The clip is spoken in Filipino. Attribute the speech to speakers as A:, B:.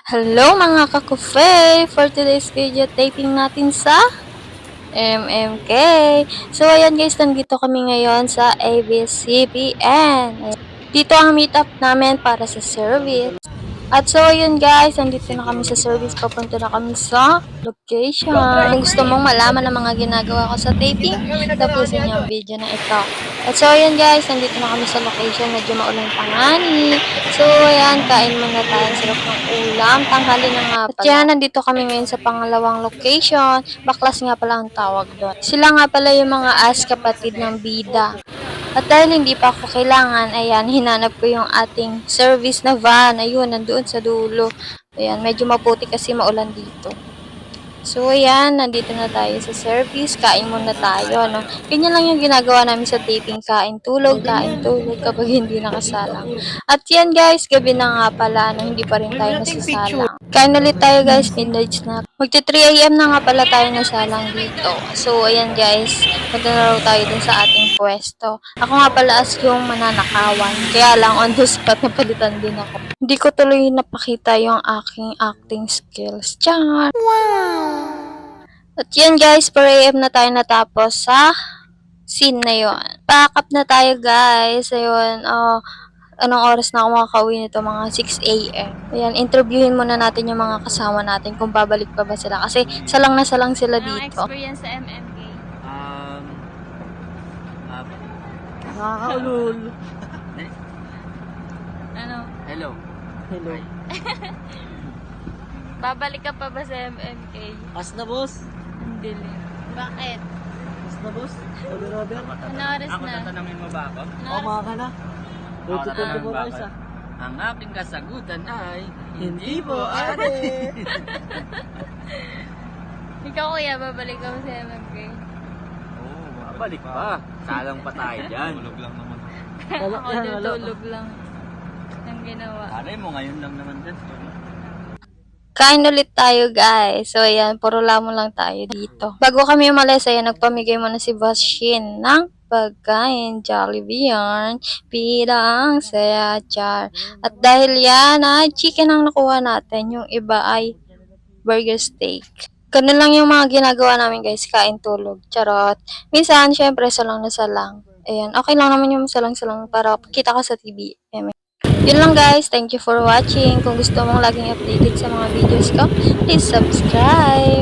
A: Hello mga kakufe! For today's video, taping natin sa MMK. So ayan guys, nandito kami ngayon sa ABS-CBN. Dito ang meet up namin para sa service. At so ayun guys, nandito na kami sa service. Papunta na kami sa location. Kung gusto mong malaman ang mga ginagawa ko sa taping, tapusin niyo ang video na ito. At so ayun guys, nandito na kami sa location. Medyo maulan pa ngani. So ayan, kain muna tayo. Sarap ng ulam. Tanghali na nga pala. At yan, nandito kami ngayon sa pangalawang location. Baklas nga pala ang tawag doon. Sila nga pala yung mga kapatid ng bida. At dahil hindi pa ako kailangan, ayan, hinanap ko yung ating service na van. Ayun, nandoon sa dulo. Ayan, medyo maputi kasi maulan dito. So, ayan, nandito na tayo sa service. Kain muna tayo, no? Ganyan lang yung ginagawa namin sa taping. Kain, tulog kapag hindi nakasalang. At yan, guys, gabi na nga pala, no? Hindi pa rin tayo nasasalang. Kain ulit tayo, guys, midnight snack. Magti 3 AM na nga pala tayo nasalang dito. So, ayan, guys, punta na raw tayo dun sa ating pwesto. Ako nga pala as yung mananakawan. Kaya lang, on the spot, napalitan din ako. Hindi ko tuloy napakita yung aking acting skills. Char! At yun guys, 4 AM na tayo natapos sa scene na yun. Pack up na tayo guys. Ayun, anong oras na ako makakauwi nito? Mga 6 AM. Ayan, interviewin muna natin yung mga kasama natin kung babalik pa ba sila. Kasi salang na salang sila dito.
B: Anong experience sa MMK?
C: Nakakaulol.
B: Ano?
C: Hello. Hello.
B: Babalik ka pa ba sa MMK?
C: As na boss.
B: Hindi rin. Bakit?
C: As na boss. Robert.
B: Ano oras
D: Ako
B: na?
D: tatanungin mo ba ako?
B: Ano
C: O
B: oras?
C: mga ka na.
D: Ako
C: 24
D: tatanungin mo ba
C: oras
D: ako?
C: ah.
D: Ang aking kasagutan ay
C: Hindi po ate.
B: Ikaw kuya, babalik ka ba sa MMK?
D: Oo, babalik pa. Salang pa tayo dyan. Tulog lang naman.
C: Wala
B: Ako
C: yan,
B: din
C: wala.
B: tulog lang. Ang ginawa.
D: Alay mo, ngayon lang naman dyan.
A: Kain ulit tayo guys. So ayan, puro lamon lang tayo dito. Bago kami umalis, ayan, nagpamigay muna si Boss Shin ng pagkain, Jollibee yarn, pirang, saya, char. At dahil yan ay chicken ang nakuha natin, yung iba ay burger steak. Ganun lang yung mga ginagawa namin guys, kain, tulog, charot. Minsan, syempre, salang na salang. Ayan, okay lang naman yung salang-salang para kita ka sa TV. Yun lang guys, thank you for watching. Kung gusto mong laging updated sa mga videos ko, please subscribe.